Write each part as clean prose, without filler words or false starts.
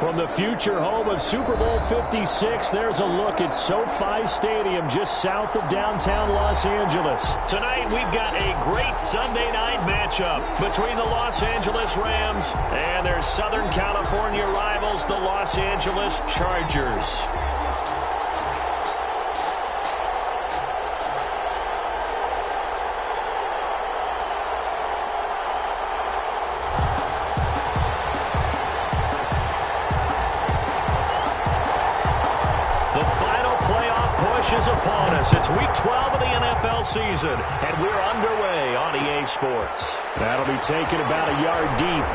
From the future home of Super Bowl 56, there's a look at SoFi Stadium just south of downtown Los Angeles. Tonight, we've got a great Sunday night matchup between the Los Angeles Rams and their Southern California rivals, the Los Angeles Chargers. Is upon us. It's week 12 of the NFL season, and we're underway on EA Sports. That'll be taken about a yard deep.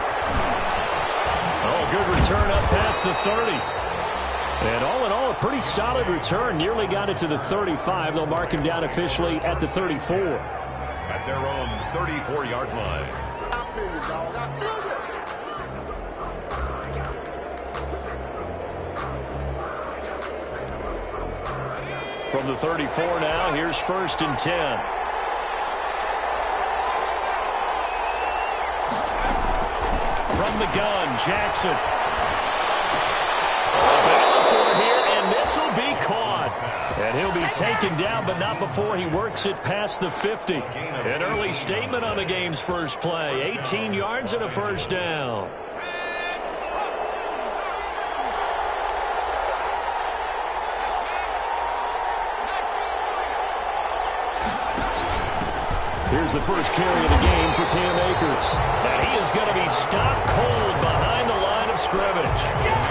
Oh, good return up past the 30. And all in all, a pretty solid return. Nearly got it to the 35. They'll mark him down officially at the 34. At their own 34-yard line. From the 34 now, here's 1st and 10. From the gun, Jackson. Battle for it here, and this will be caught. And he'll be taken down, but not before he works it past the 50. An early statement on the game's first play. 18 yards and a first down. Here's the first carry of the game for Cam Akers. And he is going to be stopped cold behind the line of scrimmage.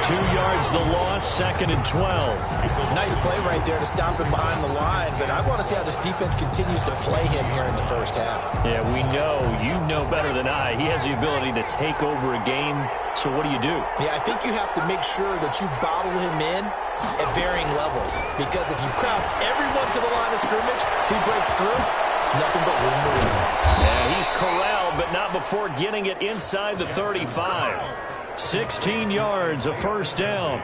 2 yards the loss, 2nd and 12. Nice play right there to stop him behind the line, but I want to see how this defense continues to play him here in the first half. Yeah, we know. You know better than I. He has the ability to take over a game, so what do you do? Yeah, I think you have to make sure that you bottle him in at varying levels, because if you crowd everyone to the line of scrimmage, if he breaks through, nothing but room to run. Yeah, he's corralled, but not before getting it inside the 35. 16 yards, a first down.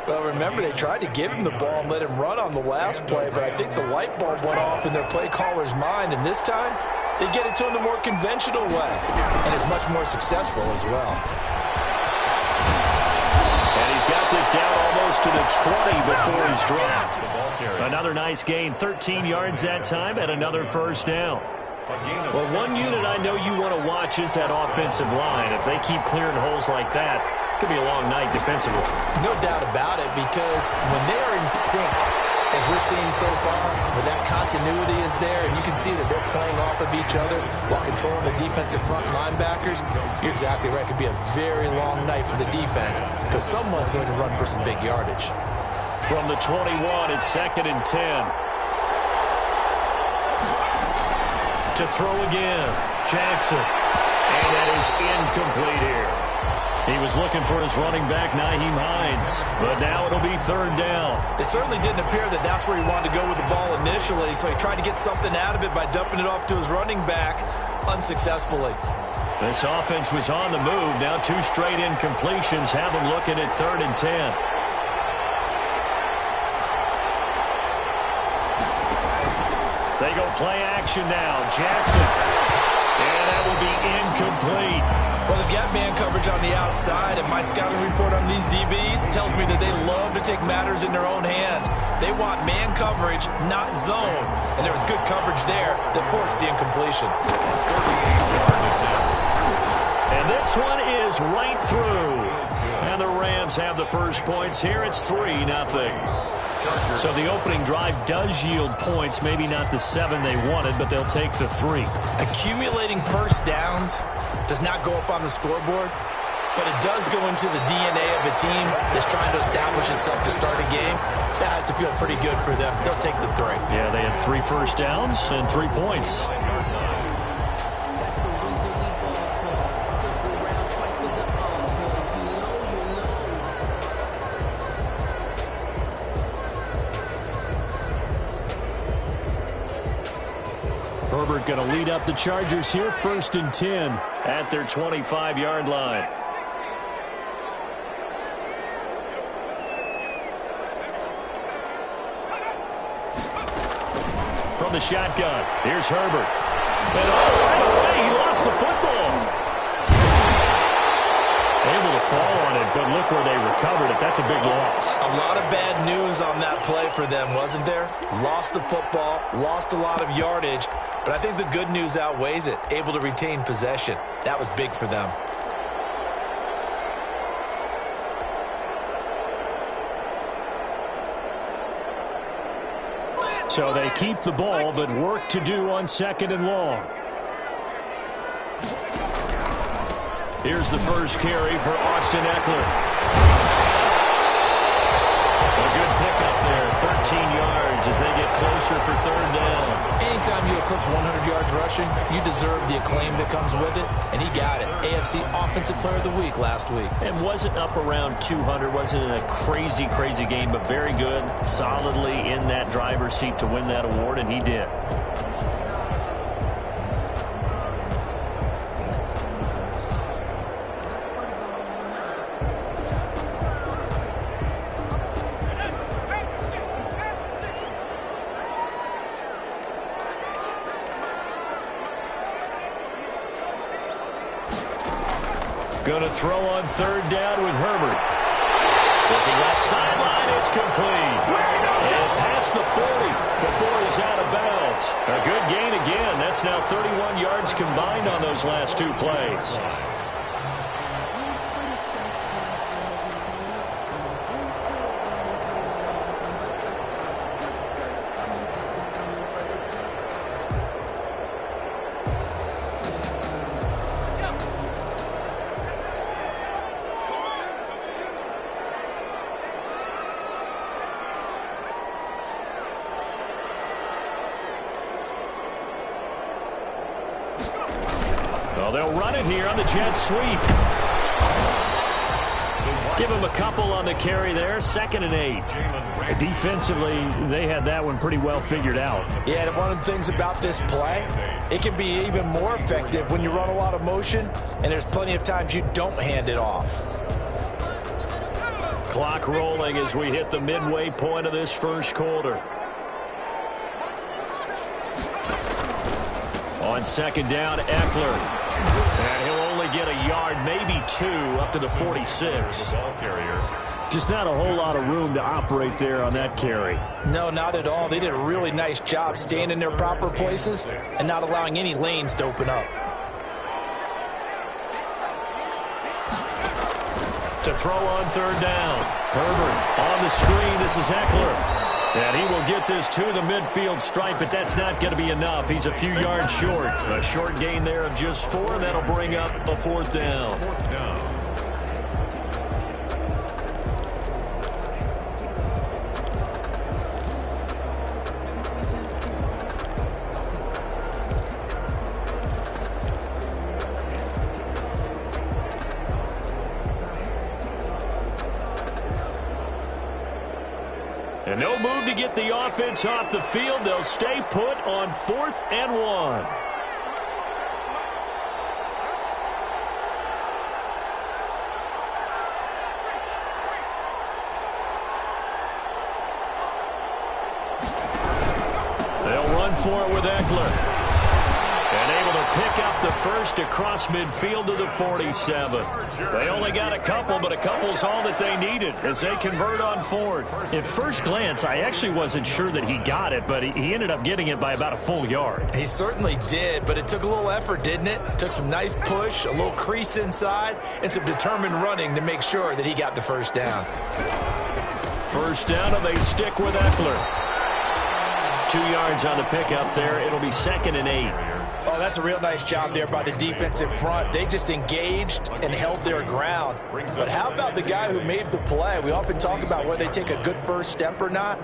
Well, remember, they tried to give him the ball and let him run on the last play, but I think the light bulb went off in their play caller's mind, and this time, they get it to him the more conventional way, and is much more successful as well. And he's got this down almost to the 20 before he's dropped. Another nice gain, 13 yards that time, and another first down. Well, one unit I know you want to watch is that offensive line. If they keep clearing holes like that, it could be a long night defensively. No doubt about it, because when they are in sync, as we're seeing so far, when that continuity is there, and you can see that they're playing off of each other while controlling the defensive front linebackers, you're exactly right. It could be a very long night for the defense, because someone's going to run for some big yardage. From the 21, it's 2nd and 10. To throw again, Jackson. And that is incomplete here. He was looking for his running back, Nyheim Hines. But now it'll be 3rd down. It certainly didn't appear that that's where he wanted to go with the ball initially, so he tried to get something out of it by dumping it off to his running back unsuccessfully. This offense was on the move. Now 2 straight incompletions have them looking at 3rd and 10. They go play action now. Jackson. And that will be incomplete. Well, they've got man coverage on the outside, and my scouting report on these DBs tells me that they love to take matters in their own hands. They want man coverage, not zone. And there was good coverage there that forced the incompletion. And this one is right through. And the Rams have the first points here. It's 3-0. So the opening drive does yield points, maybe not the 7 they wanted, but they'll take the 3. Accumulating first downs does not go up on the scoreboard, but it does go into the DNA of a team that's trying to establish itself to start a game. That has to feel pretty good for them. They'll take the 3. Yeah, they had 3 first downs and 3 points. Herbert going to lead up the Chargers here, 1st and 10 at their 25-yard line. From the shotgun, here's Herbert. And right away, he lost the football. Able to fall on it, but look where they recovered it. That's a big loss. A lot of bad news on that play for them, wasn't there? Lost the football, lost a lot of yardage, but I think the good news outweighs it. Able to retain possession. That was big for them. So they keep the ball, but work to do on 2nd and long. Here's the first carry for Austin Ekeler. A good pickup there, 13 yards as they get closer for 3rd down. Anytime you eclipse 100 yards rushing, you deserve the acclaim that comes with it, and he got it. AFC Offensive Player of the Week last week. And wasn't up around 200, wasn't in a crazy, crazy game, but very good, solidly in that driver's seat to win that award, and he did. Going to throw on 3rd down with Herbert. Looking left sideline, it's complete. And past the 40 before he's out of bounds. A good gain again. That's now 31 yards combined on those last 2 plays. Well, they'll run it here on the jet sweep. Give him a couple on the carry there. 2nd and 8. Defensively, they had that one pretty well figured out. Yeah, and one of the things about this play, it can be even more effective when you run a lot of motion, and there's plenty of times you don't hand it off. Clock rolling as we hit the midway point of this first quarter. On 2nd down, Ekeler. And he'll only get a yard, maybe 2, up to the 46. Just not a whole lot of room to operate there on that carry. No, not at all. They did a really nice job staying in their proper places and not allowing any lanes to open up. To throw on 3rd down. Herbert on the screen. This is Ekeler. And he will get this to the midfield stripe, but that's not going to be enough. He's a few yards short. A short gain there of just 4, and that'll bring up a 4th down. And no move to get the offense off the field. They'll stay put on 4th and 1. They'll run for it with Ekeler. And able to pick up the first across midfield to the 47. They only got a couple, but a couple's all that they needed as they convert on 4th. At first glance, I actually wasn't sure that he got it, but he ended up getting it by about a full yard. He certainly did, but it took a little effort, didn't it? Took some nice push, a little crease inside, and some determined running to make sure that he got the first down. First down, and they stick with Ekeler. 2 yards on the pickup there. It'll be 2nd and 8. Oh, that's a real nice job there by the defensive front. They just engaged and held their ground. But how about the guy who made the play? We often talk about whether they take a good first step or not.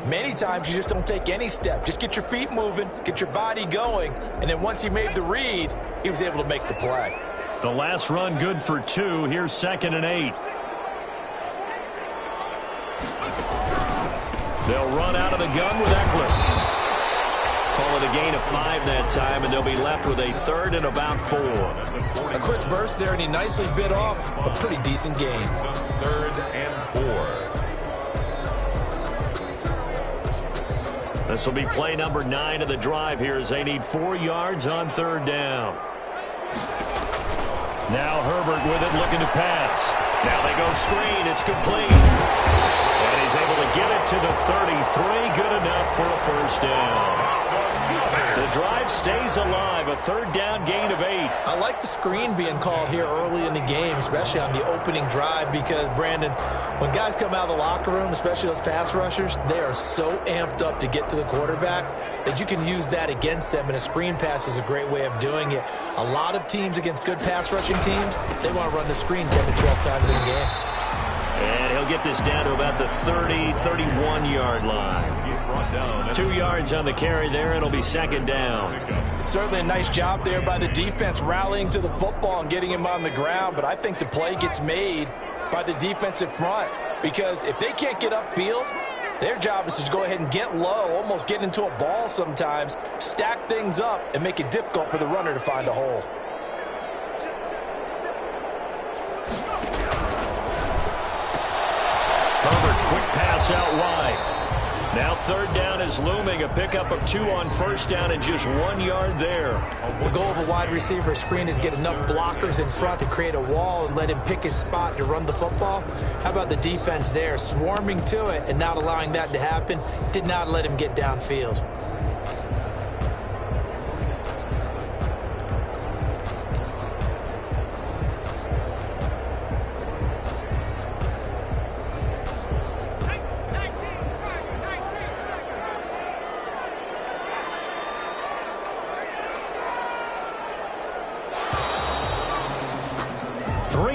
Many times you just don't take any step. Just get your feet moving, get your body going, and then once he made the read, he was able to make the play. The last run good for 2. Here's 2nd and 8. They'll run out of the gun with Ekeler. Call it a gain of 5 that time, and they'll be left with a 3rd and about 4. A quick burst there, and he nicely bit off a pretty decent gain. 3rd and 4. This will be play number 9 of the drive here as they need 4 yards on 3rd down. Now Herbert with it, looking to pass. Now they go screen. It's complete. And he's able to get it to the 33. Good enough for a first down. The drive stays alive. A third down gain of 8. I like the screen being called here early in the game, especially on the opening drive, because, Brandon, when guys come out of the locker room, especially those pass rushers, they are so amped up to get to the quarterback that you can use that against them, and a screen pass is a great way of doing it. A lot of teams against good pass rushing teams, they want to run the screen 10 to 12 times in a game. And he'll get this down to about the 30, 31-yard line. He's brought down. 2 yards on the carry there. It'll be second down. Certainly a nice job there by the defense rallying to the football and getting him on the ground, but I think the play gets made by the defensive front, because if they can't get upfield, their job is to go ahead and get low, almost get into a ball sometimes, stack things up, and make it difficult for the runner to find a hole. Herbert, quick pass out wide. Now third down is looming. A pickup of 2 on first down and just 1 yard there. The goal of a wide receiver screen is get enough blockers in front to create a wall and let him pick his spot to run the football. How about the defense there, swarming to it and not allowing that to happen? Did not let him get downfield.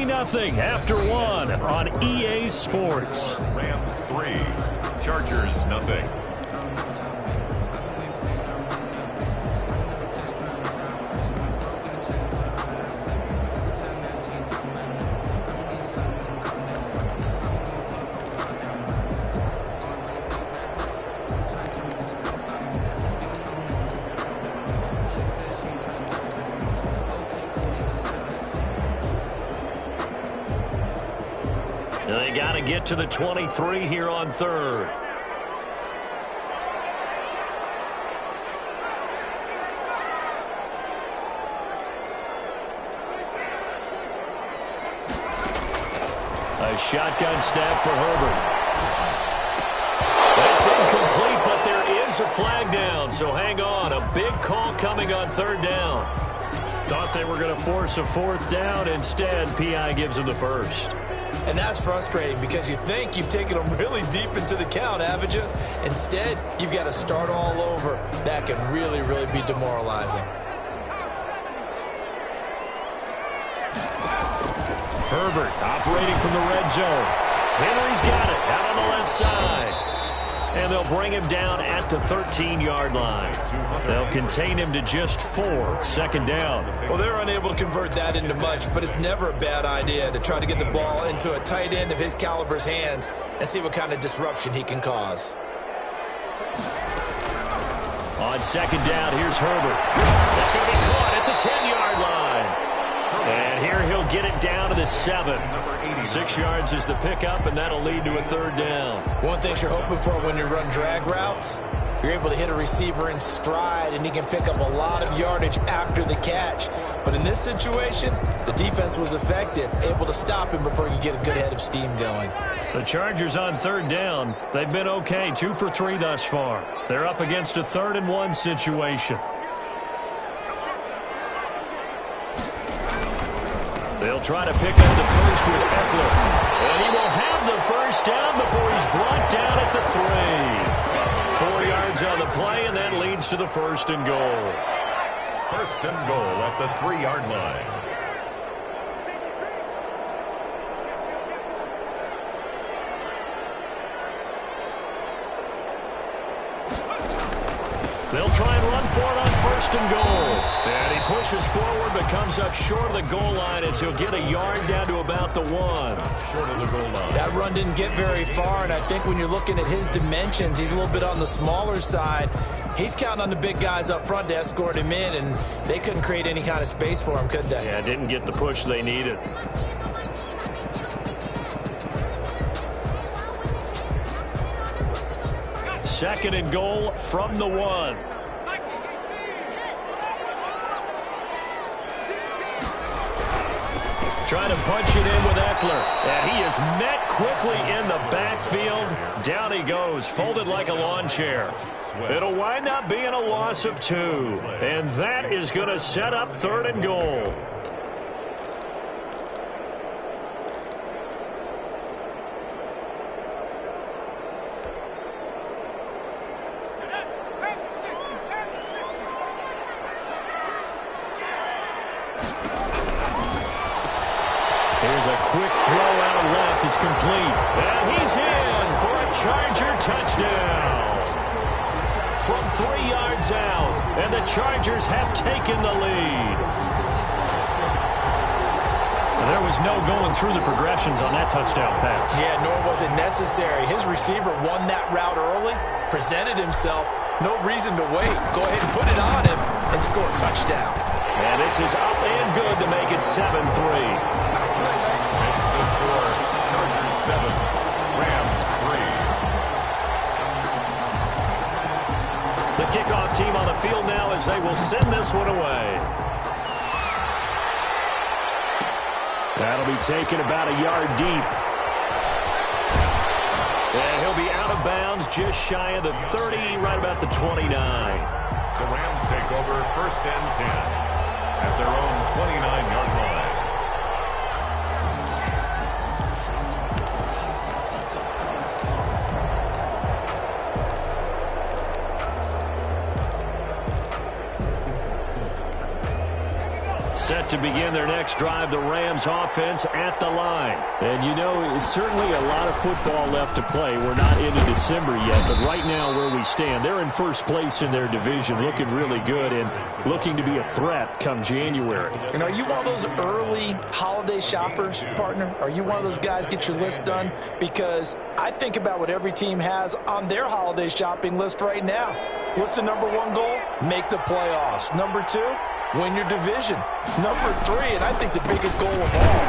Nothing after 1 on EA Sports. Rams 3, Chargers nothing. They got to get to the 23 here on third. A shotgun snap for Herbert. That's incomplete, but there is a flag down, so hang on. A big call coming on third down. Thought they were going to force a fourth down. Instead, P.I. gives them the first. And that's frustrating because you think you've taken them really deep into the count, haven't you? Instead, you've got to start all over. That can really, really be demoralizing. Herbert operating from the red zone. Henry's got it out on the left side. And they'll bring him down at the 13-yard line. They'll contain him to just 4, second down. Well, they're unable to convert that into much, but it's never a bad idea to try to get the ball into a tight end of his caliber's hands and see what kind of disruption he can cause. On second down, here's Herbert. That's going to be caught at the 10-yard line. And here he'll get it down to the 7. 6 yards is the pickup, and that'll lead to a third down. One thing you're hoping for when you run drag routes, you're able to hit a receiver in stride, and he can pick up a lot of yardage after the catch. But in this situation, the defense was effective, able to stop him before he could get a good head of steam going. The Chargers on third down. They've been okay, 2 for 3 thus far. They're up against a 3rd and 1 situation. They'll try to pick up the first with Eckler. And he will have the first down before he's brought down at the 3. 4 yards on the play, and that leads to the 1st and goal. 1st and goal at the 3-yard line. They'll try and run for it on 1st and goal. And he pushes forward but comes up short of the goal line as he'll get a yard down to about the 1. Short of the goal line. That run didn't get very far, and I think when you're looking at his dimensions, he's a little bit on the smaller side. He's counting on the big guys up front to escort him in, and they couldn't create any kind of space for him, could they? Yeah, didn't get the push they needed. Second and goal from the 1. Trying to punch it in with Eckler. And he is met quickly in the backfield. Down he goes, folded like a lawn chair. It'll wind up being a loss of 2. And that is going to set up 3rd and goal. Here's a quick throw out left. It's complete. And he's in for a Charger touchdown. From 3 yards out. And the Chargers have taken the lead. And there was no going through the progressions on that touchdown pass. Yeah, nor was it necessary. His receiver won that route early, presented himself. No reason to wait. Go ahead and put it on him and score a touchdown. And this is up and good to make it 7-3. Score, Chargers 7, Rams 3. The kickoff team on the field now as they will send this one away. That'll be taken about a yard deep. And he'll be out of bounds just shy of the 30, right about the 29. The Rams take over 1st and 10 at their own 29-yard line. Set to begin their next drive, the Rams offense at the line. And you know, it's certainly a lot of football left to play. We're not into December yet, but right now where we stand, they're in first place in their division, looking really good and looking to be a threat come January. And are you one of those early holiday shoppers, partner? Are you one of those guys get your list done? Because I think about what every team has on their holiday shopping list right now. What's the number 1 goal? Make the playoffs. Number 2? Win your division. Number 3, and I think the biggest goal of all,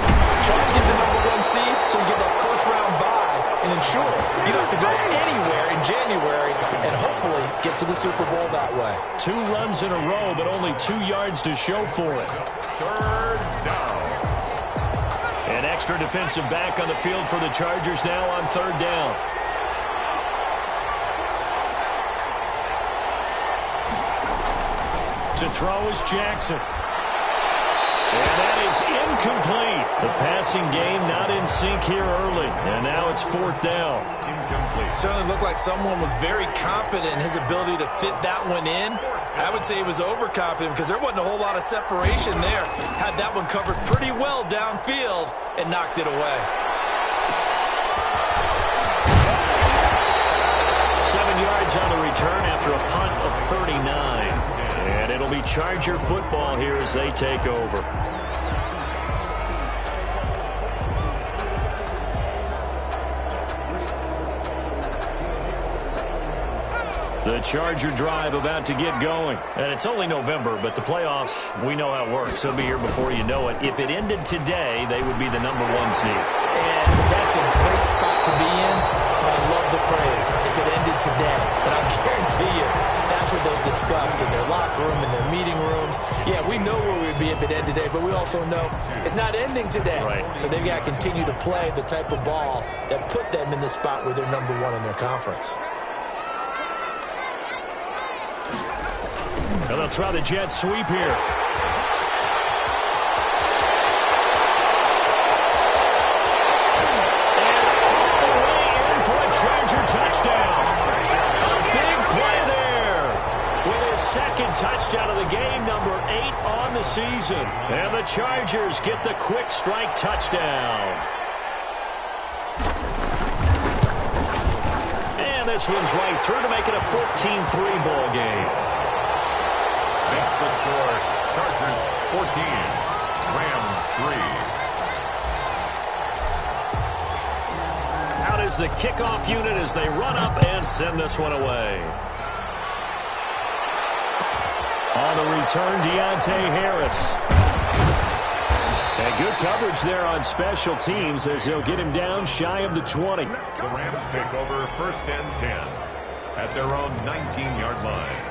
try to get the number 1 seed so you get that first-round bye and ensure you don't have to go anywhere in January and hopefully get to the Super Bowl that way. 2 runs in a row, but only 2 yards to show for it. 3rd down. An extra defensive back on the field for the Chargers now on 3rd down. To throw is Jackson. And that is incomplete. The passing game not in sync here early. And now it's 4th down. Incomplete. Certainly looked like someone was very confident in his ability to fit that one in. I would say he was overconfident because there wasn't a whole lot of separation there. Had that one covered pretty well downfield and knocked it away. 7 yards on the return after a punt of 39. And it'll be Charger football here as they take over. The Charger drive about to get going. And it's only November, but the playoffs, we know how it works. They'll be here before you know it. If it ended today, they would be the number 1 seed. And that's a great spot to be in. But I love the phrase, if it ended today. And I guarantee you, that's what they've discussed in their locker room, in their meeting rooms. Yeah, we know where we'd be if it ended today, but we also know it's not ending today. Right. So they've got to continue to play the type of ball that put them in the spot where they're number 1 in their conference. And they'll try the jet sweep here. Charger touchdown. A big play there. With his 2nd touchdown of the game, number 8 on the season. And the Chargers get the quick strike touchdown. And this one's right through to make it a 14-3 ball game. Makes the score, Chargers 14, Rams 3. Is the kickoff unit as they run up and send this one away. On the return, Deontay Harris. And good coverage there on special teams as they'll get him down shy of the 20. The Rams take over 1st and 10 at their own 19-yard line.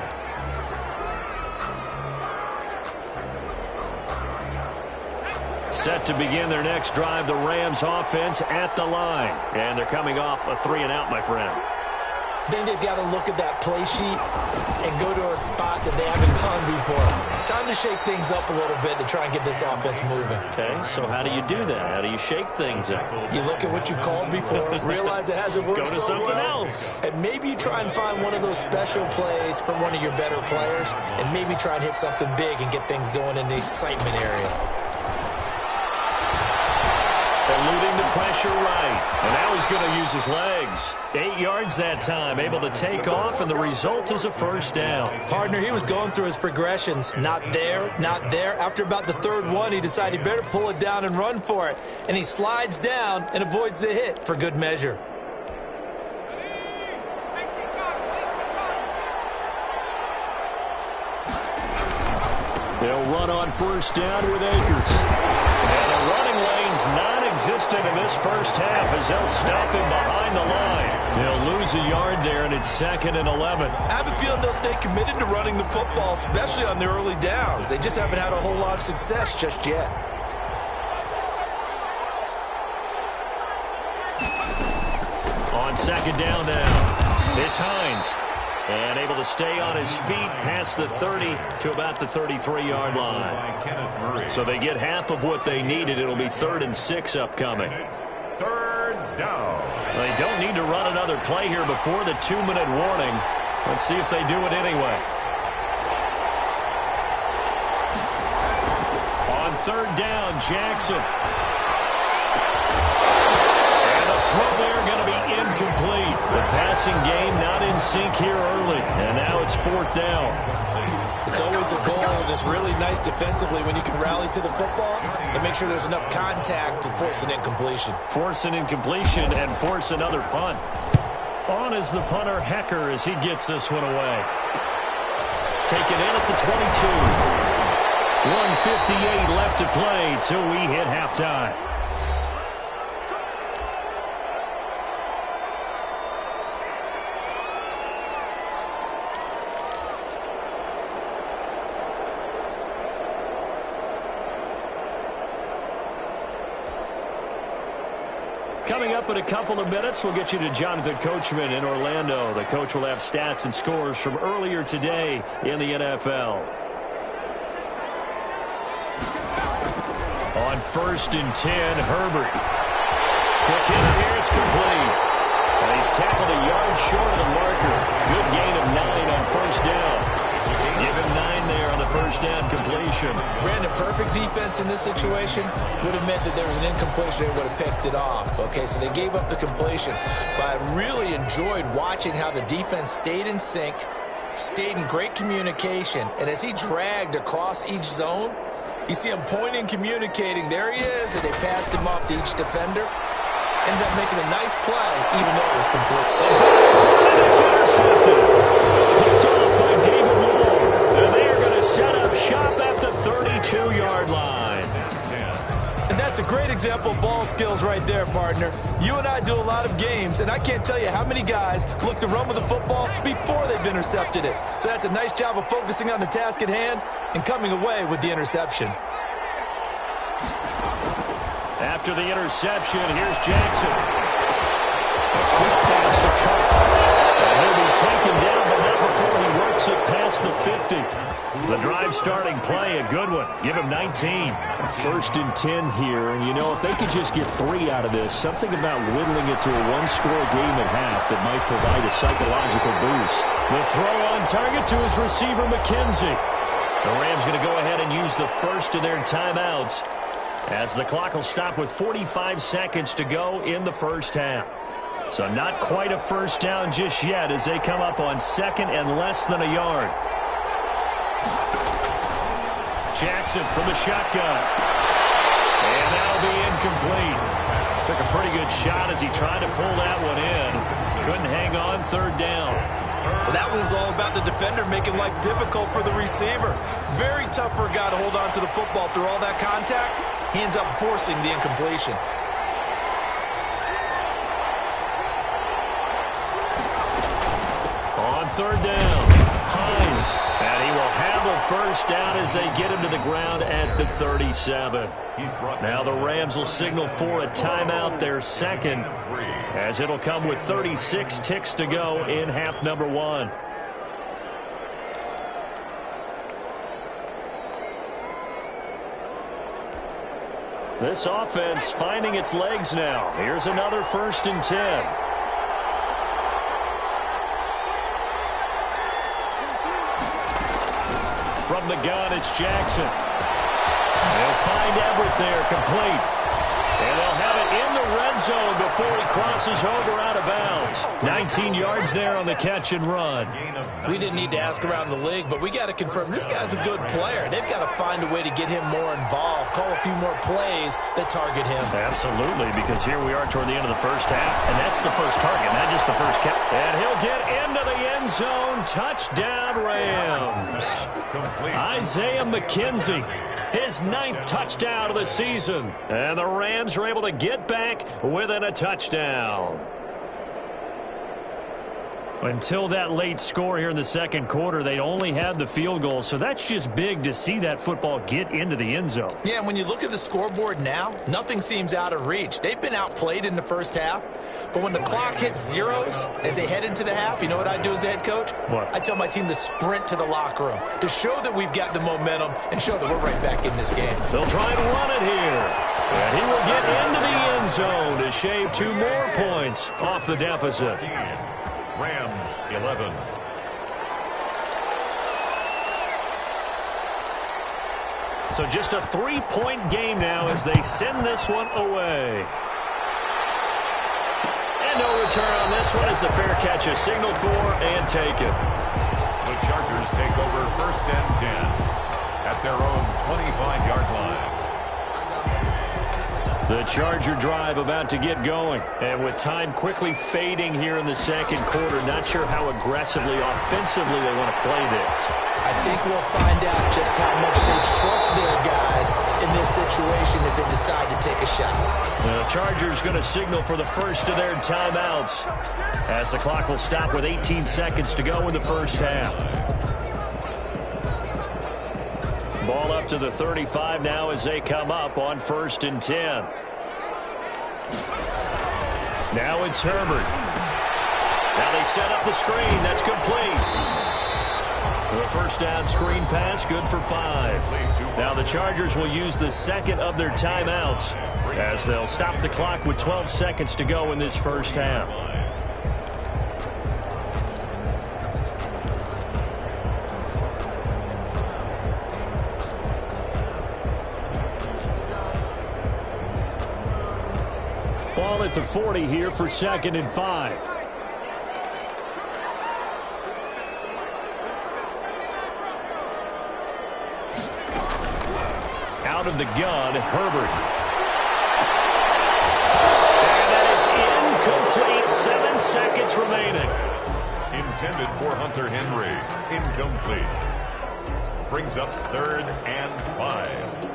Set to begin their next drive, the Rams offense at the line. And they're coming off a 3-and-out, my friend. I think they've got to look at that play sheet and go to a spot that they haven't gone before. Time to shake things up a little bit to try and get this offense moving. Okay, so how do you do that? How do you shake things up? You look at what you've called before, realize it hasn't worked so well. Go to something else. And maybe you try and find one of those special plays from one of your better players, and maybe try and hit something big and get things going in the excitement area. Eluding the pressure right. And now he's going to use his legs. 8 yards that time, able to take off, and the result is a first down. Partner, he was going through his progressions. Not there, not there. After about the third one, he decided he better pull it down and run for it. And he slides down and avoids the hit for good measure. They'll run on first down with Akers. And the running lane's non-existent in this first half as they'll stop him behind the line. They'll lose a yard there, and it's 2nd and 11. I have a feeling they'll stay committed to running the football, especially on the early downs. They just haven't had a whole lot of success just yet. On 2nd down now, it's Hines. And able to stay on his feet past the 30 to about the 33-yard line. So they get half of what they needed. It'll be 3rd and 6 upcoming. 3rd down. They don't need to run another play here before the 2-minute warning. Let's see if they do it anyway. On 3rd down, Jackson. And the throw there going to be incomplete. The passing game not in sync here early. And now it's 4th down. It's always a goal, and it's really nice defensively when you can rally to the football and make sure there's enough contact to force an incompletion. Force an incompletion and force another punt. On is the punter, Hecker, as he gets this one away. Taken in at the 22. 1:58 left to play till we hit halftime. Coming up in a couple of minutes, we'll get you to Jonathan Coachman in Orlando. The coach will have stats and scores from earlier today in the NFL. On 1st and 10, Herbert. Quick hit here, it's complete. And he's tackled a yard short of the marker. Good gain of 9 on 1st down. Give him 9 there on the 1st down completion. Brandon, perfect defense in this situation would have meant that there was an incompletion. They would have picked it off. Okay, so they gave up the completion. But I really enjoyed watching how the defense stayed in sync, stayed in great communication. And as he dragged across each zone, you see him pointing, communicating. There he is, and they passed him off to each defender. Ended up making a nice play, even though it was complete. It's intercepted. Picked off by David Moore. And they're going to set up shop at the 32-yard line. And that's a great example of ball skills right there, partner. You and I do a lot of games, and I can't tell you how many guys look to run with the football before they've intercepted it. So that's a nice job of focusing on the task at hand and coming away with the interception. After the interception, here's Jackson. A quick pass to Cup. And he'll be taken down, but not before he works it past the 50. The drive starting play, a good one. Give him 19. 1st and 10 here. And, you know, if they could just get 3 out of this, something about whittling it to a one-score game at half that might provide a psychological boost. The throw on target to his receiver, McKenzie. The Rams going to go ahead and use the first of their timeouts, as the clock will stop with 45 seconds to go in the first half. So not quite a first down just yet as they come up on 2nd and less than a yard. Jackson from the shotgun. And that'll be incomplete. Took a pretty good shot as he tried to pull that one in. Couldn't hang on 3rd down. Well, that one was all about the defender making life difficult for the receiver. Very tough for a guy to hold on to the football through all that contact. He ends up forcing the incompletion. On 3rd down, Hines is. And he will have a first down as they get him to the ground at the 37. Now the Rams will signal for a timeout, their second, as it'll come with 36 ticks to go in half number 1. This offense finding its legs now. Here's another 1st and 10. From the gun, it's Jackson. They'll find Everett there, complete. And they'll have it in the red zone before he crosses over out of bounds. 19 yards there on the catch and run. We didn't need to ask around the league, but we got to confirm this guy's a good player. They've got to find a way to get him more involved, call a few more plays that target him. Absolutely, because here we are toward the end of the first half, and that's the first target, not just the first catch. And he'll get into the end zone. Touchdown, Rams. Isaiah McKenzie. His 9th touchdown of the season. And the Rams are able to get back within a touchdown. Until that late score here in the second quarter, they only had the field goal. So that's just big to see that football get into the end zone. Yeah, when you look at the scoreboard now, nothing seems out of reach. They've been outplayed in the first half. But when the clock hits zeros as they head into the half, you know what I do as the head coach? What? I tell my team to sprint to the locker room to show that we've got the momentum and show that we're right back in this game. They'll try and run it here. And he will get into the end zone to shave 2 more points off the deficit. Rams 11. So just a 3-point game now as they send this one away. And no return on this one as the fair catch is signaled for and taken. The Chargers take over 1st and 10 at their own 25-yard line. The Charger drive about to get going. And with time quickly fading here in the second quarter, not sure how aggressively, offensively they want to play this. I think we'll find out just how much they trust their guys in this situation if they decide to take a shot. The Chargers going to signal for the first of their timeouts as the clock will stop with 18 seconds to go in the first half. Ball up to the 35 now as they come up on 1st and 10. Now it's Herbert. Now they set up the screen. That's complete. The first down screen pass, good for 5. Now the Chargers will use the second of their timeouts as they'll stop the clock with 12 seconds to go in this first half. Ball at the 40 here for 2nd and 5. Out of the gun, Herbert. And that is incomplete. 7 seconds remaining. Intended for Hunter Henry. Incomplete. Brings up 3rd and 5.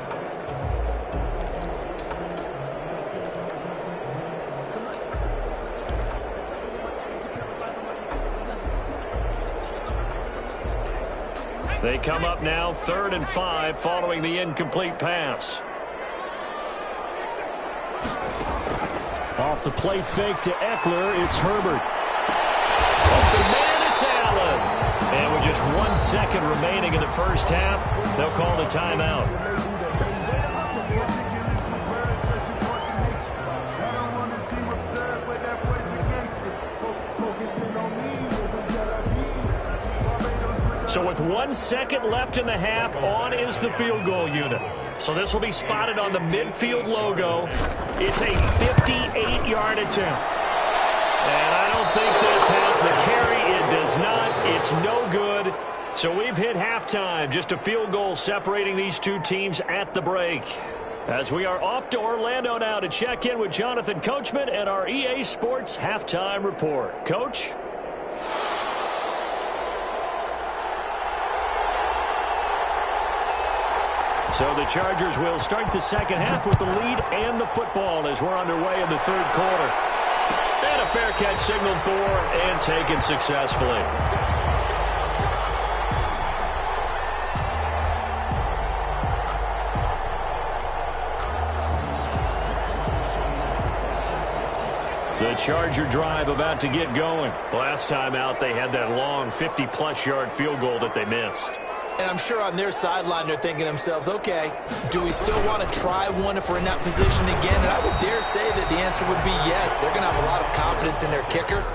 They come up now 3rd and 5 following the incomplete pass. Off the play fake to Eckler, it's Herbert. Open man, it's Allen. And with just 1 second remaining in the first half, they'll call the timeout. So with 1 second left in the half, on is the field goal unit. So this will be spotted on the midfield logo. It's a 58-yard attempt. And I don't think this has the carry. It does not. It's no good. So we've hit halftime. Just a field goal separating these two teams at the break. As we are off to Orlando now to check in with Jonathan Coachman and our EA Sports Halftime Report. Coach? So the Chargers will start the second half with the lead and the football as we're underway in the third quarter. And a fair catch signaled for and taken successfully. The Charger drive about to get going. Last time out, they had that long 50-plus yard field goal that they missed. And I'm sure on their sideline they're thinking to themselves, okay, do we still want to try one if we're in that position again? And I would dare say that the answer would be yes. They're going to have a lot of confidence in their kicker.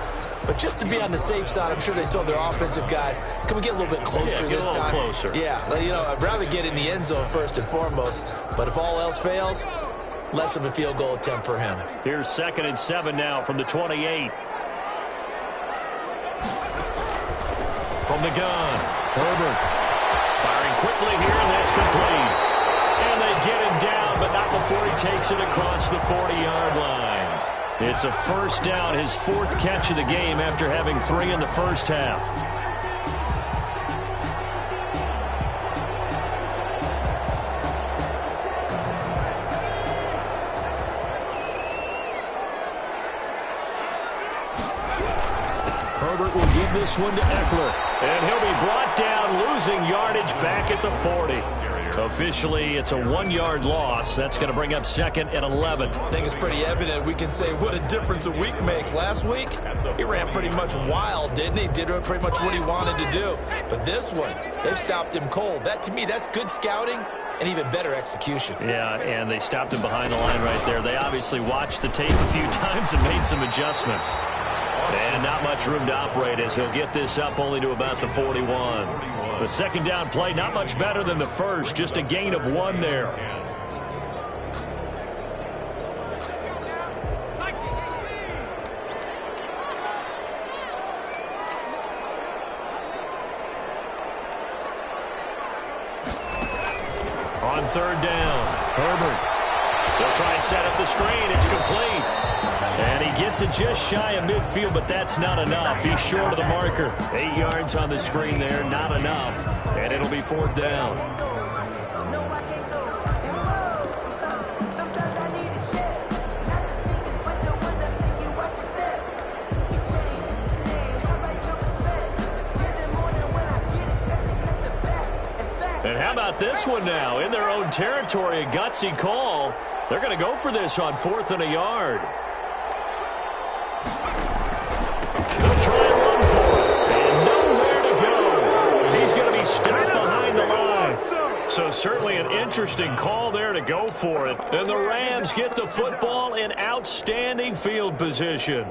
But just to be on the safe side, I'm sure they told their offensive guys, can we get a little bit closer this time? Get a little closer. Yeah, I'd rather get in the end zone first and foremost. But if all else fails, less of a field goal attempt for him. Here's 2nd and 7 now from the 28. From the gun, Herbert. Firing quickly here, and that's complete. And they get him down, but not before he takes it across the 40-yard line. It's a first down, his 4th catch of the game after having 3 in the first half. Herbert will give this one to Eckler. And he'll be brought down, losing yardage back at the 40. Officially, it's a 1-yard loss. That's going to bring up 2nd and 11. I think it's pretty evident. We can say what a difference a week makes. Last week, he ran pretty much wild, didn't he? Did pretty much what he wanted to do. But this one, they've stopped him cold. That, to me, that's good scouting and even better execution. Yeah, and they stopped him behind the line right there. They obviously watched the tape a few times and made some adjustments. And not much room to operate as he'll get this up only to about the 41. The second down play, not much better than the first, just a gain of 1 there. On 3rd down, Herbert. They'll try and set up the screen. It's complete. And he gets it just shy of midfield, but that's not enough. He's short of the marker. 8 yards on the screen there, not enough. And it'll be 4th down. And how about this one now? In their own territory, a gutsy call. They're going to go for this on 4th and a yard. They'll try and run for it. And nowhere to go. He's going to be stopped behind the line. So certainly an interesting call there to go for it. And the Rams get the football in outstanding field position.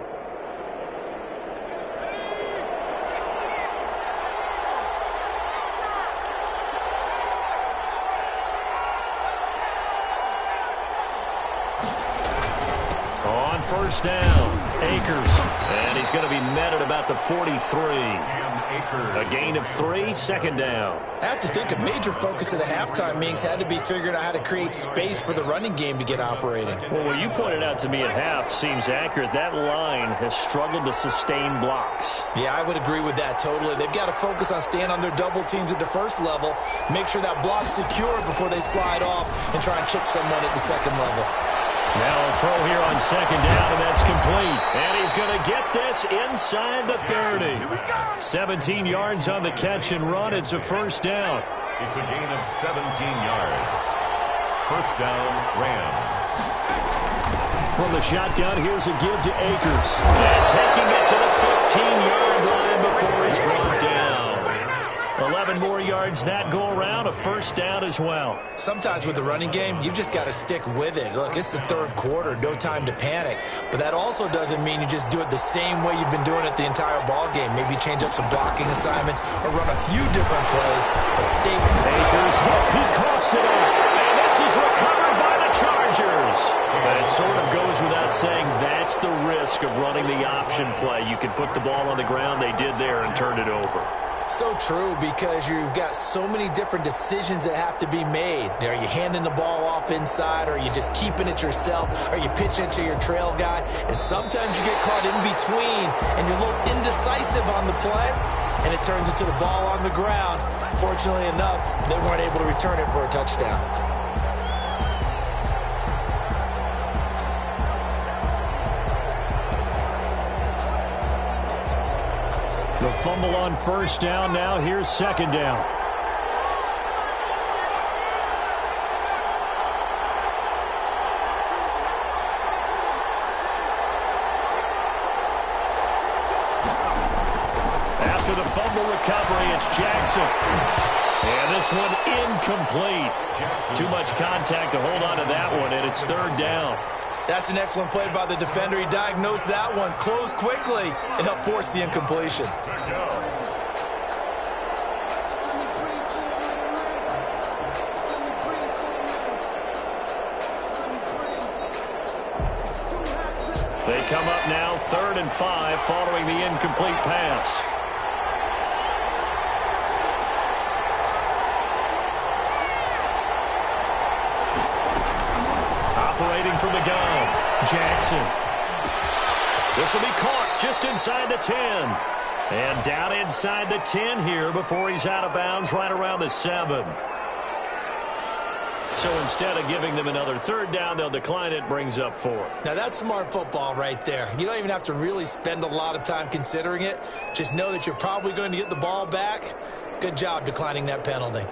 On 1st down, Akers. And he's going to be met at about the 43. A gain of 3, 2nd down. I have to think a major focus of the halftime meetings had to be figuring out how to create space for the running game to get operating. Well, what you pointed out to me at half seems accurate. That line has struggled to sustain blocks. Yeah, I would agree with that totally. They've got to focus on staying on their double teams at the first level, make sure that block's secure before they slide off and try and chip someone at the second level. Now a throw here on 2nd down, and that's complete. And he's going to get this inside the 30. 17 yards on the catch and run. It's a 1st down. It's a gain of 17 yards. 1st down, Rams. From the shotgun, here's a give to Akers. And taking it to the 15-yard line before he's brought down. 11 more yards that go around, a 1st down as well. Sometimes with the running game, you've just got to stick with it. Look, it's the 3rd quarter, no time to panic. But that also doesn't mean you just do it the same way you've been doing it the entire ball game. Maybe change up some blocking assignments or run a few different plays, but stay with it. Akers, he coughs it up. And this is recovered by the Chargers. But it sort of goes without saying that's the risk of running the option play. You can put the ball on the ground. They did there and turned it over. So true, because you've got so many different decisions that have to be made. Are you handing the ball off inside, or are you just keeping it yourself? Are you pitching it to your trail guy? And sometimes you get caught in between, and you're a little indecisive on the play, and it turns into the ball on the ground. Fortunately enough, they weren't able to return it for a touchdown. The fumble on 1st down. Now here's 2nd down. to the fumble recovery. It's Jackson. And this one incomplete. Too much contact to hold on to that one, and it's third down. That's an excellent play by the defender. He diagnosed that one, closed quickly, and helped force the incompletion. They come up now 3rd and 5 following the incomplete pass. Operating from the gun, Jackson. This will be caught just inside the 10. And down inside the 10 here before he's out of bounds right around the 7. So instead of giving them another third down, they'll decline it, brings up 4. Now that's smart football right there. You don't even have to really spend a lot of time considering it. Just know that you're probably going to get the ball back. Good job declining that penalty.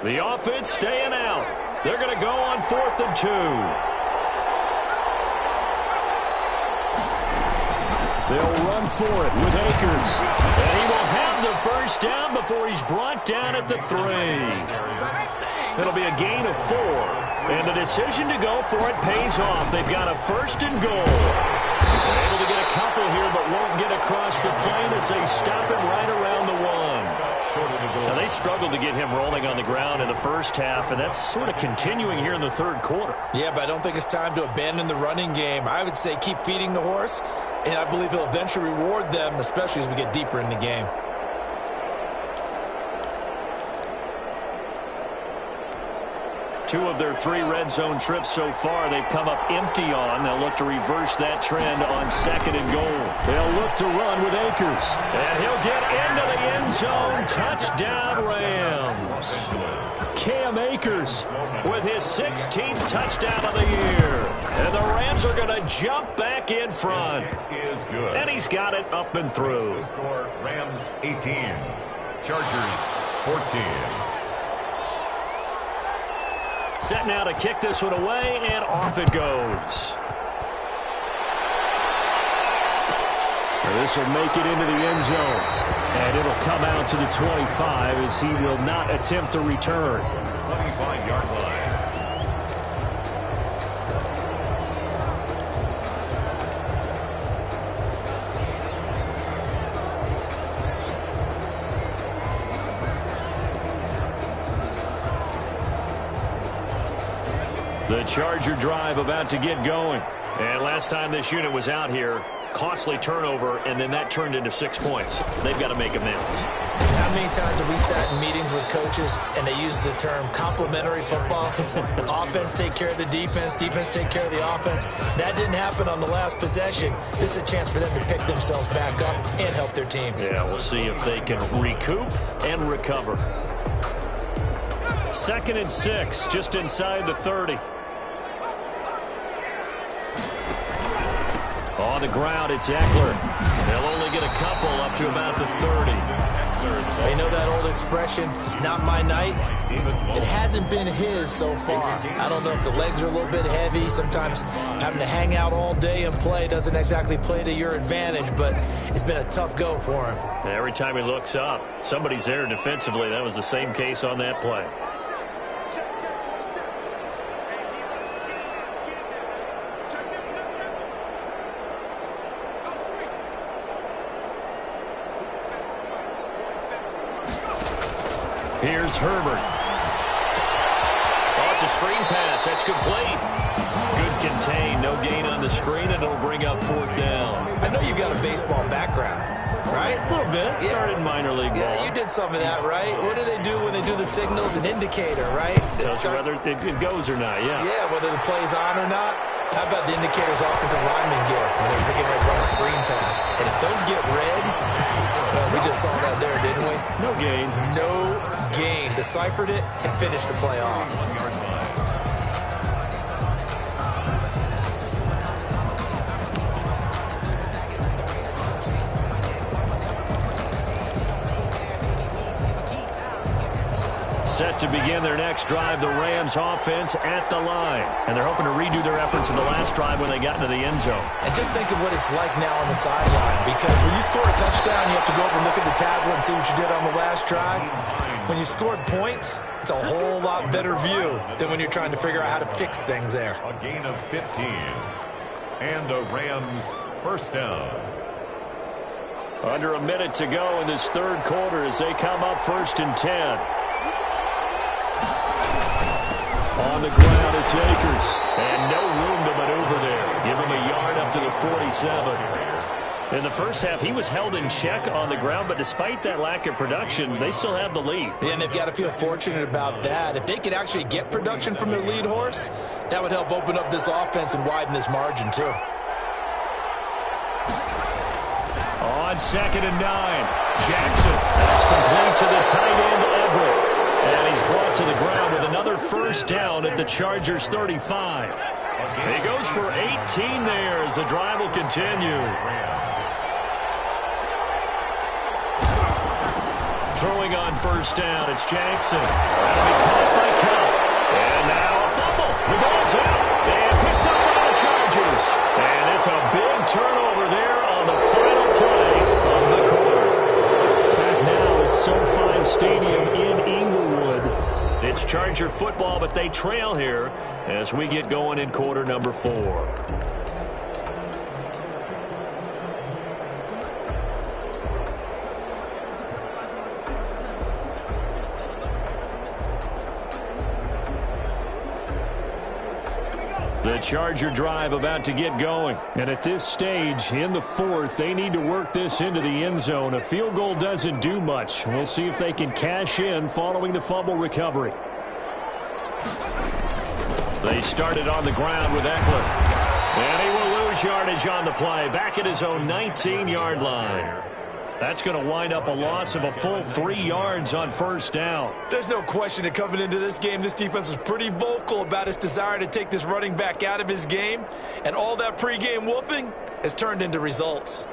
The offense staying out. They're going to go on 4th and 2. They'll run for it with Akers. And he will have the first down before he's brought down at the 3. It'll be a gain of 4. And the decision to go for it pays off. They've got a 1st and goal. They're able to get a couple here, but won't get across the plane as they stop him right around the 1. Now, they struggled to get him rolling on the ground in the first half, and that's sort of continuing here in the 3rd quarter. Yeah, but I don't think it's time to abandon the running game. I would say keep feeding the horse, and I believe he'll eventually reward them, especially as we get deeper in the game. Two of their 3 red zone trips so far, they've come up empty on. They'll look to reverse that trend on 2nd and goal. They'll look to run with Akers. And he'll get into the end zone. Touchdown, Rams. Cam Akers with his 16th touchdown of the year. And the Rams are going to jump back in front. Is good. And he's got it up and through. Score Rams 18, Chargers 14. Set now to kick this one away, and off it goes. This will make it into the end zone. And it'll come out to the 25 as he will not attempt to return. 25-yard line. The Charger drive about to get going. And last time this unit was out here, costly turnover, and then that turned into 6 points. They've got to make amends. How many times have we sat in meetings with coaches and they use the term complementary football? Offense take care of the defense, defense take care of the offense. That didn't happen on the last possession. This is a chance for them to pick themselves back up and help their team. Yeah, we'll see if they can recoup and recover. 2nd and 6, just inside the 30. On the ground, it's Eckler. They'll only get a couple up to about the 30. You know that old expression, it's not my night? It hasn't been his so far. I don't know if the legs are a little bit heavy. Sometimes having to hang out all day and play doesn't exactly play to your advantage, but it's been a tough go for him. Every time he looks up, somebody's there defensively. That was the same case on that play. Here's Herbert. Oh, it's a screen pass. That's complete. Good contain. No gain on the screen, and it'll bring up 4th down. I know you got a baseball background, right? A little bit. Started in minor league ball. Yeah, you did some of that, right? What do they do when they do the signals? An indicator, right? Whether it goes or not, yeah. Yeah, whether the play's on or not. How about the indicators offensive linemen give when they're getting ready to run a screen pass? And if those get red, well, we just saw that there, didn't we? No gain. No gain. Deciphered it and finished the play off. Set to begin their next drive, the Rams offense at the line. And they're hoping to redo their efforts in the last drive when they got into the end zone. And just think of what it's like now on the sideline, because when you score a touchdown, you have to go over and look at the tablet and see what you did on the last drive. When you scored points, it's a whole lot better view than when you're trying to figure out how to fix things there. A gain of 15. And a Rams first down. Under a minute to go in this third quarter as they come up 1st and 10. On the ground, it's Akers. And no room to maneuver there. Give him a yard up to the 47. In the first half, he was held in check on the ground, but despite that lack of production, they still have the lead. Yeah, and they've got to feel fortunate about that. If they could actually get production from their lead horse, that would help open up this offense and widen this margin, too. On 2nd and 9, Jackson. That's complete to the tight end, Everett. And he's brought to the ground with another first down at the Chargers' 35. He goes for 18 there as the drive will continue. Throwing on first down, it's Jackson. That'll be caught by Cup. And now a fumble. The ball's out. And picked up by the Chargers. And it's a big turnover there on the final play of the quarter. Back now at SoFi Stadium in Inglewood. It's Charger football, but they trail here as we get going in quarter number 4. The Charger drive about to get going. And at this stage, in the 4th, they need to work this into the end zone. A field goal doesn't do much. We'll see if they can cash in following the fumble recovery. They started on the ground with Eckler. And he will lose yardage on the play. Back at his own 19-yard line. That's going to wind up a loss of a full 3 yards on first down. There's no question that coming into this game, this defense was pretty vocal about its desire to take this running back out of his game. And all that pregame wolfing has turned into results.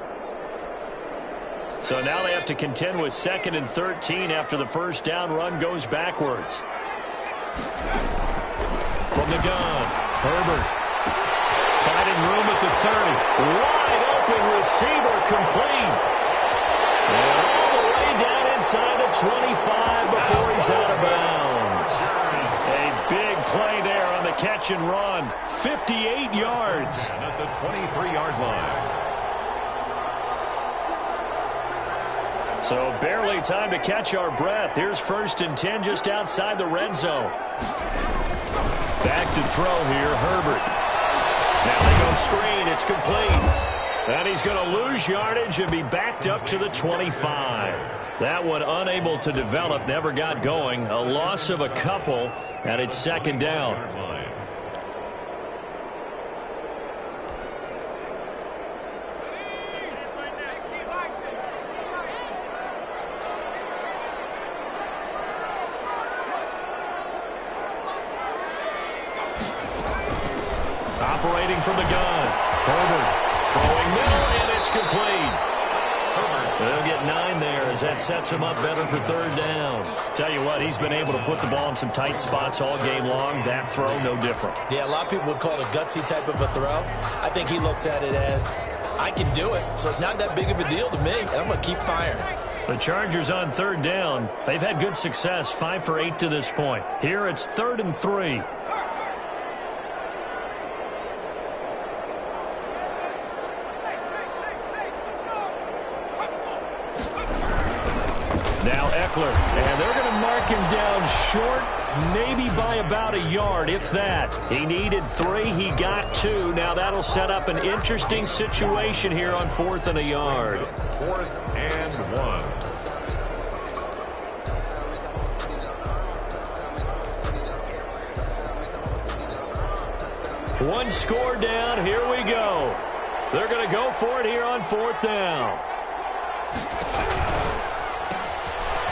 So now they have to contend with 2nd and 13 after the first down run goes backwards. From the gun, Herbert. Finding room at the 30. Wide open receiver complete. And all the way down inside the 25 before he's out of bounds. A big play there on the catch and run. 58 yards. And at the 23-yard line. So barely time to catch our breath. Here's 1st and 10 just outside the red zone. Back to throw here, Herbert. Now they go screen. It's complete. And he's going to lose yardage and be backed up to the 25. That one unable to develop, never got going. A loss of a couple, and it's 2nd down. Operating from the gun, Herbert. Throwing middle, and it's complete. They'll get 9 there as that sets him up better for 3rd down. Tell you what, he's been able to put the ball in some tight spots all game long. That throw, no different. Yeah, a lot of people would call it a gutsy type of a throw. I think he looks at it as, I can do it, so it's not that big of a deal to me, and I'm going to keep firing. The Chargers on 3rd down. They've had good success, 5 for 8 to this point. Here it's 3rd and 3. Now Eckler, and they're going to mark him down short, maybe by about a yard, if that. He needed 3, he got 2. Now that'll set up an interesting situation here on 4th and a yard. 4th and 1. One score down, here we go. They're going to go for it here on 4th down.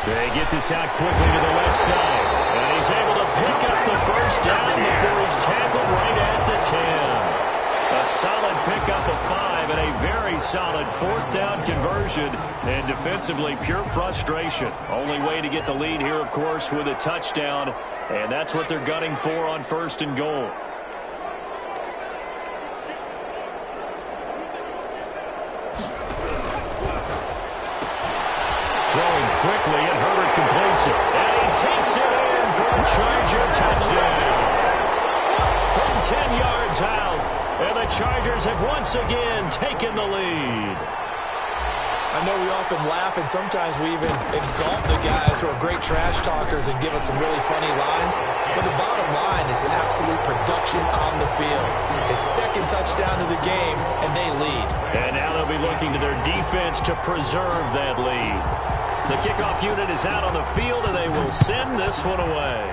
They get this out quickly to the left side. And he's able to pick up the first down before he's tackled right at the 10. A solid pickup of 5 and a very solid fourth down conversion. And defensively, pure frustration. Only way to get the lead here, of course, with a touchdown. And that's what they're gunning for on 1st and goal. Throwing quickly, and Herbert completes it. And he takes it in for a Charger touchdown. From 10 yards out, and the Chargers have once again taken the lead. I know we often laugh, and sometimes we even exalt the guys who are great trash talkers and give us some really funny lines. But the bottom line is absolute production on the field. His second touchdown of the game, and they lead. And now they'll be looking to their defense to preserve that lead. The kickoff unit is out on the field, and they will send this one away.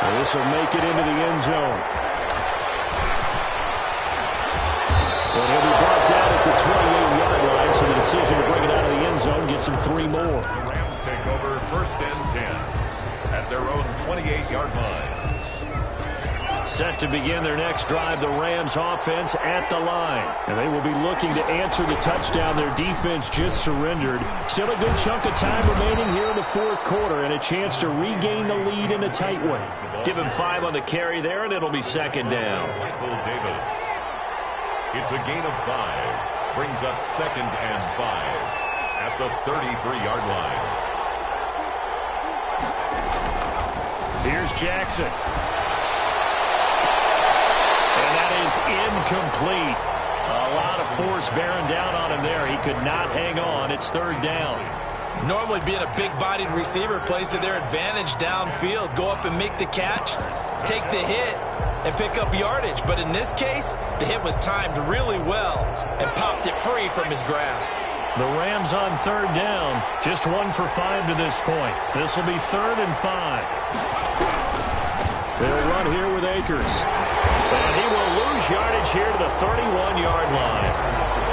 And this will make it into the end zone. And he'll be brought down at the 28-yard line, so the decision to bring it out of the end zone gets him 3 more. The Rams take over 1st and 10 at their own 28-yard line. Set to begin their next drive, the Rams offense at the line. And they will be looking to answer the touchdown their defense just surrendered. Still a good chunk of time remaining here in the 4th quarter and a chance to regain the lead in a tight one. Give him 5 on the carry there, and it'll be 2nd down. Michael Davis. It's a gain of 5. Brings up 2nd and 5 at the 33-yard line. Here's Jackson. And that is incomplete. A lot of force bearing down on him there. He could not hang on. It's 3rd down. Normally being a big-bodied receiver plays to their advantage downfield. Go up and make the catch, take the hit, and pick up yardage. But in this case, the hit was timed really well and popped it free from his grasp. The Rams on 3rd down. Just 1 for 5 to this point. This will be 3rd and 5. They'll run here with Akers. And he will lose yardage here to the 31-yard line.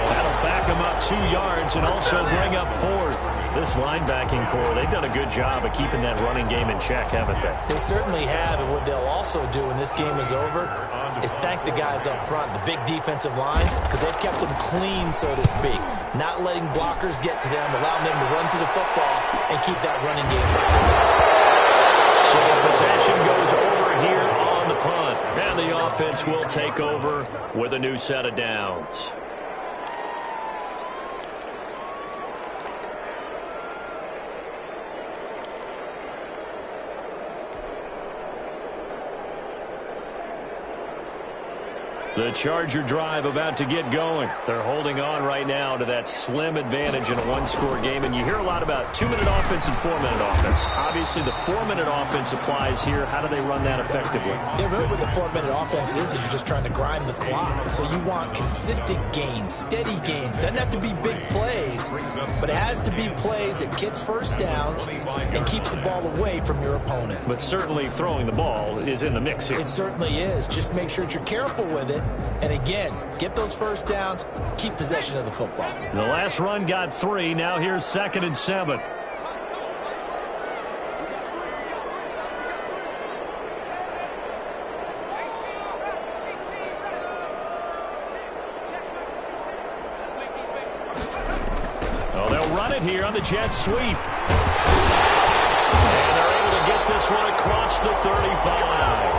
That'll back him up 2 yards and also bring up 4th. This linebacking core, they've done a good job of keeping that running game in check, haven't they? They certainly have, and what they'll also do when this game is over is thank the guys up front, the big defensive line, because they've kept them clean, so to speak. Not letting blockers get to them, allowing them to run to the football and keep that running game back. So the possession goes over here on the punt. And the offense will take over with a new set of downs. The Charger drive about to get going. They're holding on right now to that slim advantage in a one-score game. And you hear a lot about 2-minute offense and 4-minute offense. Obviously, the 4-minute offense applies here. How do they run that effectively? Yeah, really what the 4-minute offense is you're just trying to grind the clock. So you want consistent gains, steady gains. Doesn't have to be big plays, but it has to be plays that gets first downs and keeps the ball away from your opponent. But certainly throwing the ball is in the mix here. It certainly is. Just make sure that you're careful with it. And again, get those first downs, keep possession of the football. The last run got 3. Now here's 2nd and 7. Oh, they'll run it here on the jet sweep. And they're able to get this one across the 35.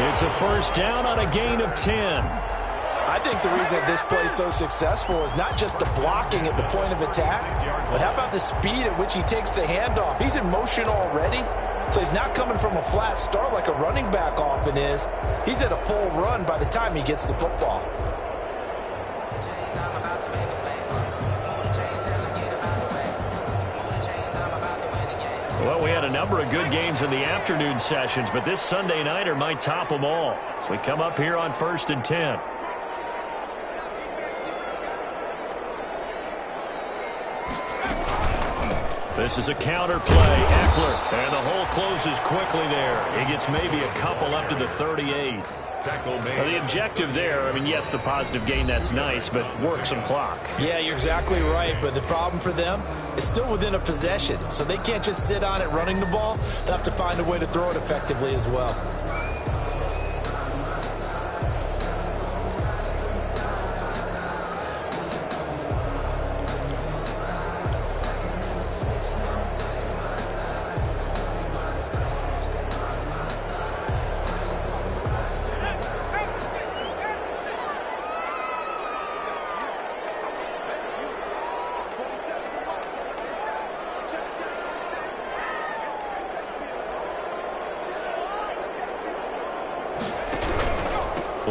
It's a first down on a gain of 10. I think the reason that this play is so successful is not just the blocking at the point of attack, but how about the speed at which he takes the handoff? He's in motion already, so he's not coming from a flat start like a running back often is. He's at a full run by the time he gets the football. Well, we had a number of good games in the afternoon sessions, but this Sunday nighter might top them all. So we come up here on 1st and 10. This is a counter play. Eckler, and the hole closes quickly there. He gets maybe a couple up to the 38. Well, the objective there, I mean, yes, the positive gain, that's nice, but work some clock. Yeah, you're exactly right, but the problem for them is still within a possession, so they can't just sit on it running the ball. They'll have to find a way to throw it effectively as well.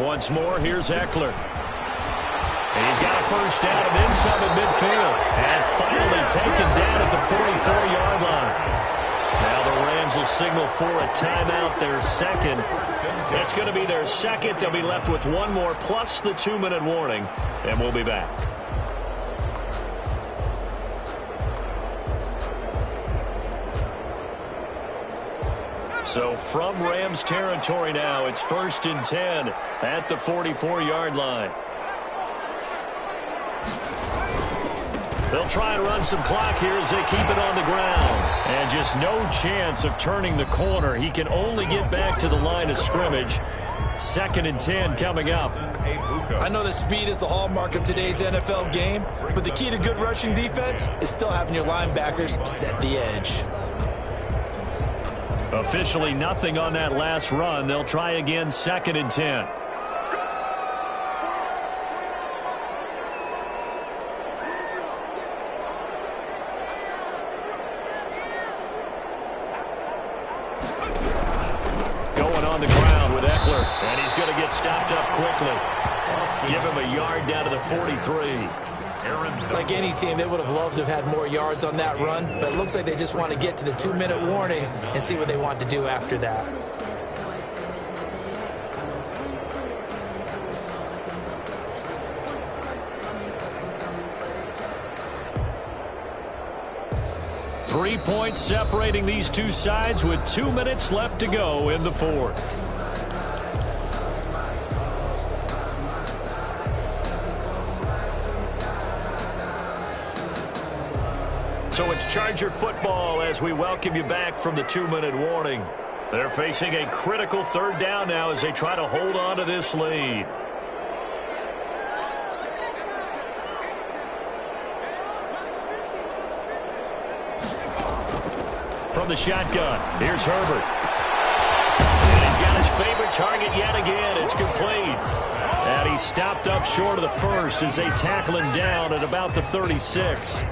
Once more, here's Eckler. And he's got a first down and then some at midfield. And finally taken down at the 44-yard line. Now the Rams will signal for a timeout, their second. That's going to be their second. They'll be left with one more plus the 2-minute warning. And we'll be back. So from Rams territory now, it's 1st and 10 at the 44-yard line. They'll try and run some clock here as they keep it on the ground. And just no chance of turning the corner. He can only get back to the line of scrimmage. 2nd and 10 coming up. I know that speed is the hallmark of today's NFL game, but the key to good rushing defense is still having your linebackers set the edge. Officially nothing on that last run. They'll try again 2nd and 10. Going on the ground with Eckler, and he's going to get stopped up quickly. Give him a yard down to the 43. Like any team, they would have loved to have had more yards on that run, but it looks like they just want to get to the 2-minute warning and see what they want to do after that. Three points separating these two sides with 2 minutes left to go in the fourth. So it's Charger football as we welcome you back from the 2-minute warning. They're facing a critical 3rd down now as they try to hold on to this lead. From the shotgun, here's Herbert. And he's got his favorite target yet again. It's complete. And he's stopped up short of the first as they tackle him down at about the 36.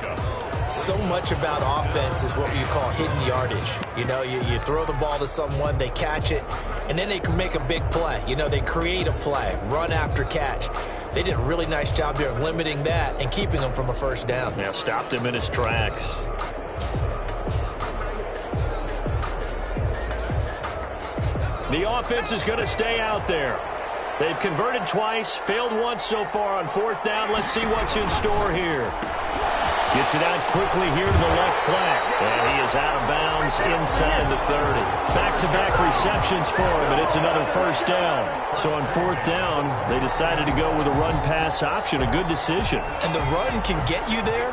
So much about offense is what you call hidden yardage. You know, you throw the ball to someone, they catch it, and then they can make a big play. You know, they create a play, run after catch. They did a really nice job there of limiting that and keeping him from a first down. Yeah, stopped him in his tracks. The offense is going to stay out there. They've converted twice, failed once so far on 4th down. Let's see what's in store here. Gets it out quickly here to the left flat. And he is out of bounds inside the 30. Back-to-back receptions for him, and it's another first down. So on 4th down, they decided to go with a run-pass option. A good decision. And the run can get you there,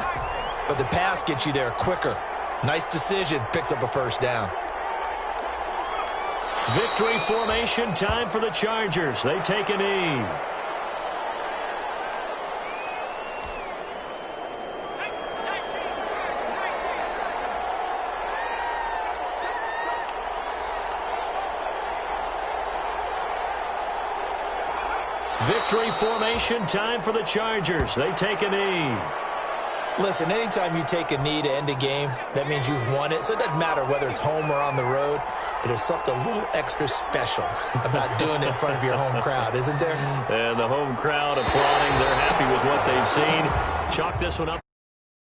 but the pass gets you there quicker. Nice decision. Picks up a first down. Victory formation time for the Chargers. They take a knee. Victory formation time for the Chargers. They take a knee. Listen, anytime you take a knee to end a game, that means you've won it. So it doesn't matter whether it's home or on the road, but there's something a little extra special about doing it in front of your home crowd, isn't there? And the home crowd applauding. They're happy with what they've seen. Chalk this one up.